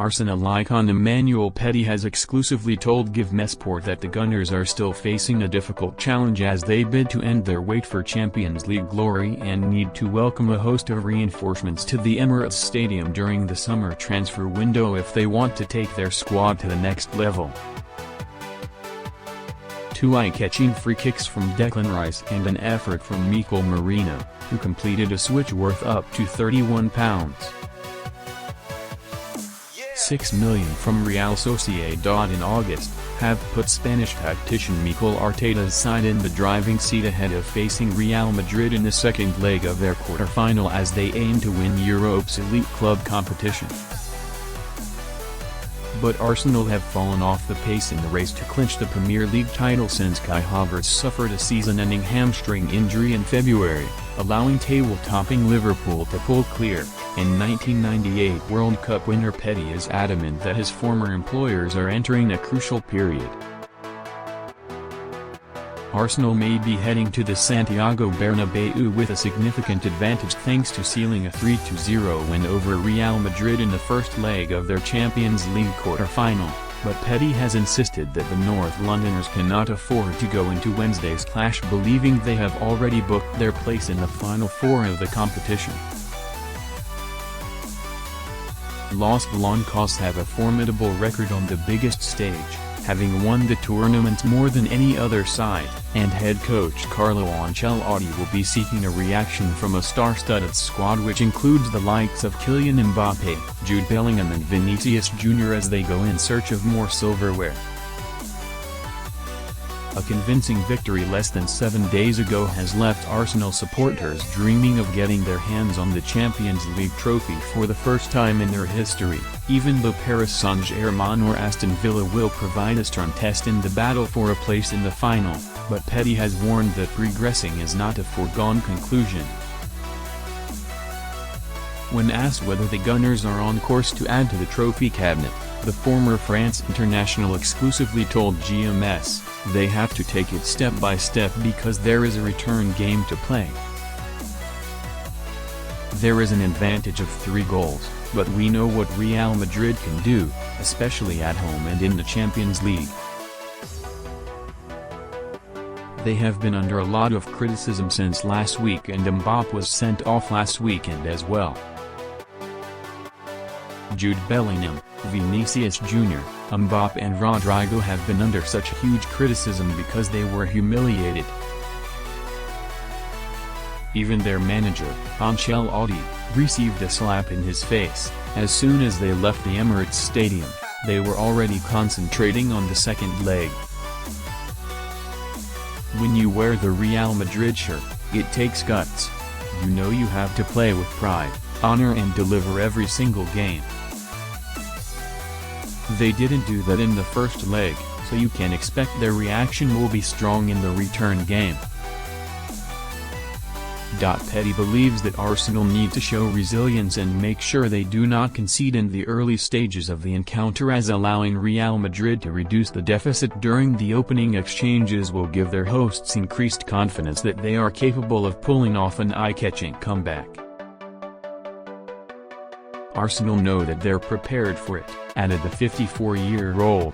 Arsenal icon Emmanuel Petit has exclusively told GIVEMESPORT that the Gunners are still facing a difficult challenge as they bid to end their wait for Champions League glory and need to welcome a host of reinforcements to the Emirates Stadium during the summer transfer window if they want to take their squad to the next level. Two eye-catching free kicks from Declan Rice and an effort from Mikel Merino, who completed a switch worth up to £31. $6 million from Real Sociedad in August, have put Spanish tactician Mikel Arteta's side in the driving seat ahead of facing Real Madrid in the second leg of their quarter-final as they aim to win Europe's elite club competition. But Arsenal have fallen off the pace in the race to clinch the Premier League title since Kai Havertz suffered a season-ending hamstring injury in February, allowing table-topping Liverpool to pull clear. In 1998 World Cup winner Petit is adamant that his former employers are entering a crucial period. Arsenal may be heading to the Santiago Bernabeu with a significant advantage thanks to sealing a 3-0 win over Real Madrid in the first leg of their Champions League quarter-final, but Petit has insisted that the North Londoners cannot afford to go into Wednesday's clash believing they have already booked their place in the Final Four of the competition. Los Blancos have a formidable record on the biggest stage, having won the tournament more than any other side, and head coach Carlo Ancelotti will be seeking a reaction from a star-studded squad which includes the likes of Kylian Mbappe, Jude Bellingham and Vinicius Jr. as they go in search of more silverware. A convincing victory less than 7 days ago has left Arsenal supporters dreaming of getting their hands on the Champions League trophy for the first time in their history, even though Paris Saint-Germain or Aston Villa will provide a stern test in the battle for a place in the final, but Petit has warned that progressing is not a foregone conclusion. When asked whether the Gunners are on course to add to the trophy cabinet, the former France international exclusively told GMS, "They have to take it step by step because there is a return game to play. There is an advantage of 3 goals, but we know what Real Madrid can do, especially at home and in the Champions League. They have been under a lot of criticism since last week and Mbappe was sent off last weekend as well. Jude Bellingham, Vinicius Jr., Mbappe and Rodrigo have been under such huge criticism because they were humiliated. Even their manager, Ancelotti, received a slap in his face. As soon as they left the Emirates Stadium, they were already concentrating on the second leg. When you wear the Real Madrid shirt, it takes guts. You know you have to play with pride, honor and deliver every single game. They didn't do that in the first leg, so you can expect their reaction will be strong in the return game." Petit believes that Arsenal need to show resilience and make sure they do not concede in the early stages of the encounter as allowing Real Madrid to reduce the deficit during the opening exchanges will give their hosts increased confidence that they are capable of pulling off an eye-catching comeback. Arsenal know that they're prepared for it, added the 54-year-old.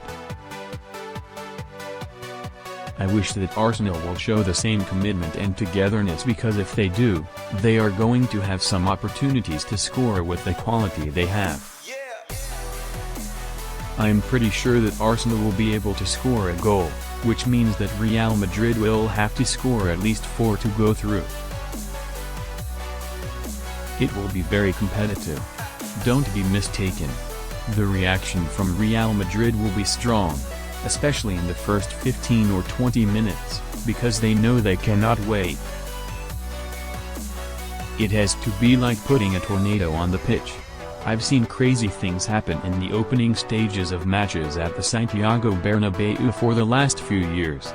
"I wish that Arsenal will show the same commitment and togetherness because if they do, they are going to have some opportunities to score with the quality they have. I am pretty sure that Arsenal will be able to score a goal, which means that Real Madrid will have to score at least 4 to go through. It will be very competitive. Don't be mistaken. The reaction from Real Madrid will be strong, especially in the first 15 or 20 minutes, because they know they cannot wait. It has to be like putting a tornado on the pitch. I've seen crazy things happen in the opening stages of matches at the Santiago Bernabeu for the last few years.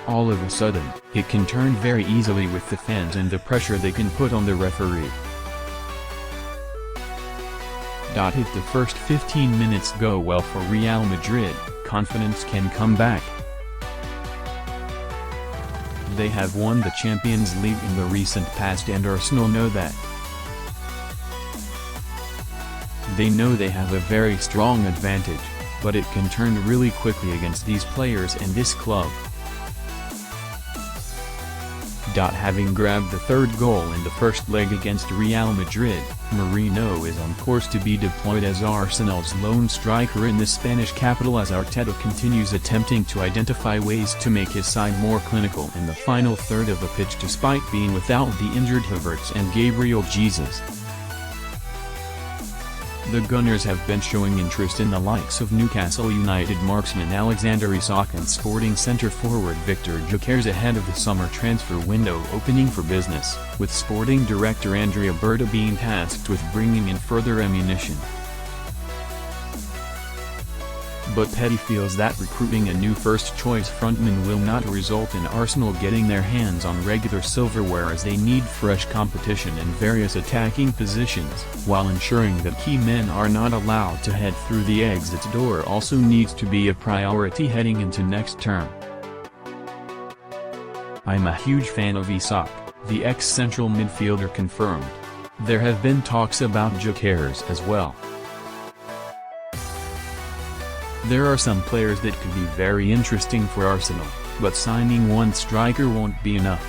All of a sudden, it can turn very easily with the fans and the pressure they can put on the referee. If the first 15 minutes go well for Real Madrid, confidence can come back. They have won the Champions League in the recent past and Arsenal know that. They know they have a very strong advantage, but it can turn really quickly against these players and this club. Having grabbed the third goal in the first leg against Real Madrid, Merino is on course to be deployed as Arsenal's lone striker in the Spanish capital as Arteta continues attempting to identify ways to make his side more clinical in the final third of the pitch despite being without the injured Havertz and Gabriel Jesus. The Gunners have been showing interest in the likes of Newcastle United marksman Alexander Isak and Sporting centre-forward Victor Gyökeres ahead of the summer transfer window opening for business, with Sporting director Andrea Berta being tasked with bringing in further ammunition. But Petit feels that recruiting a new first-choice frontman will not result in Arsenal getting their hands on regular silverware as they need fresh competition in various attacking positions, while ensuring that key men are not allowed to head through the exit door also needs to be a priority heading into next term. "I'm a huge fan of Isak," the ex-central midfielder confirmed. There have been talks about Gyökeres as well. "There are some players that could be very interesting for Arsenal, but signing one striker won't be enough.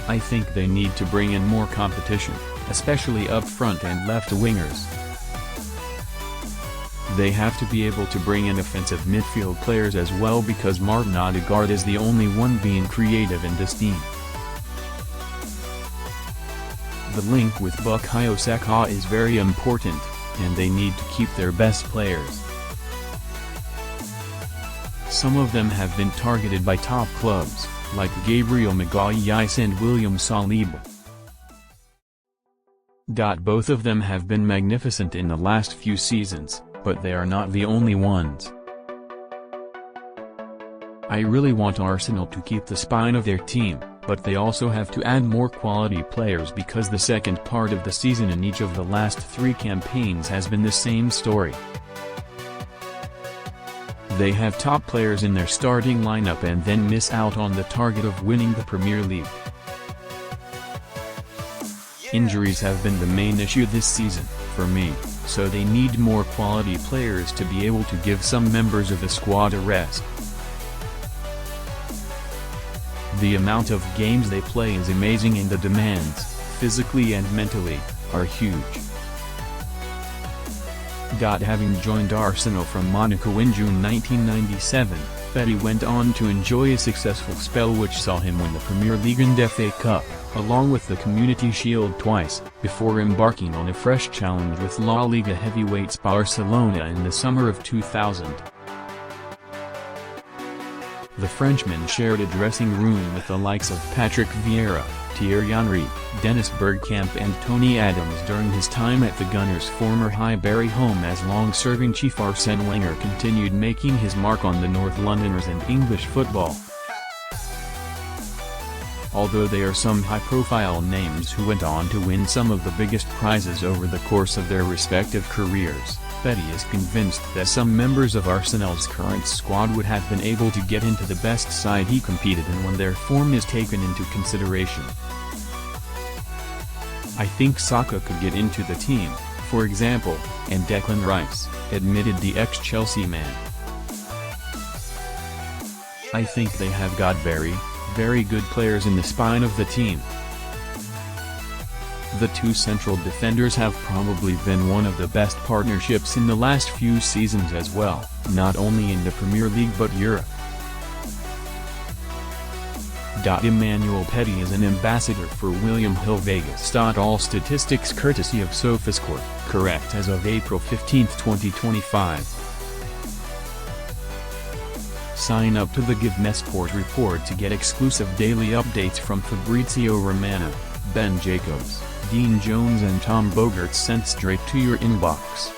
I think they need to bring in more competition, especially up front and left wingers. They have to be able to bring in offensive midfield players as well because Martin Odegaard is the only one being creative in this team. The link with Bukayo Saka is very important, and they need to keep their best players. Some of them have been targeted by top clubs, like Gabriel Magalhaes and William Saliba. Both of them have been magnificent in the last few seasons, but they are not the only ones. I really want Arsenal to keep the spine of their team, but they also have to add more quality players because the second part of the season in each of the last 3 campaigns has been the same story. They have top players in their starting lineup and then miss out on the target of winning the Premier League. Injuries have been the main issue this season, for me, so they need more quality players to be able to give some members of the squad a rest. The amount of games they play is amazing and the demands, physically and mentally, are huge. Having joined Arsenal from Monaco in June 1997, Petit went on to enjoy a successful spell which saw him win the Premier League and FA Cup, along with the Community Shield twice, before embarking on a fresh challenge with La Liga heavyweights Barcelona in the summer of 2000. The Frenchman shared a dressing room with the likes of Patrick Vieira, Thierry Henry, Dennis Bergkamp and Tony Adams during his time at the Gunners' former Highbury home as long-serving chief Arsene Wenger continued making his mark on the North Londoners and English football. Although there are some high-profile names who went on to win some of the biggest prizes over the course of their respective careers, Petit is convinced that some members of Arsenal's current squad would have been able to get into the best side he competed in when their form is taken into consideration. "I think Saka could get into the team, for example," and Declan Rice, admitted the ex-Chelsea man. "I think they have got very good players in the spine of the team. The two central defenders have probably been one of the best partnerships in the last few seasons as well, not only in the Premier League but Europe." Emmanuel Petit is an ambassador for William Hill Vegas. All statistics courtesy of SofaScore, correct as of April 15, 2025. Sign up to the GIVEMESPORT report to get exclusive daily updates from Fabrizio Romano, Ben Jacobs, Dean Jones and Tom Bogert sent straight to your inbox.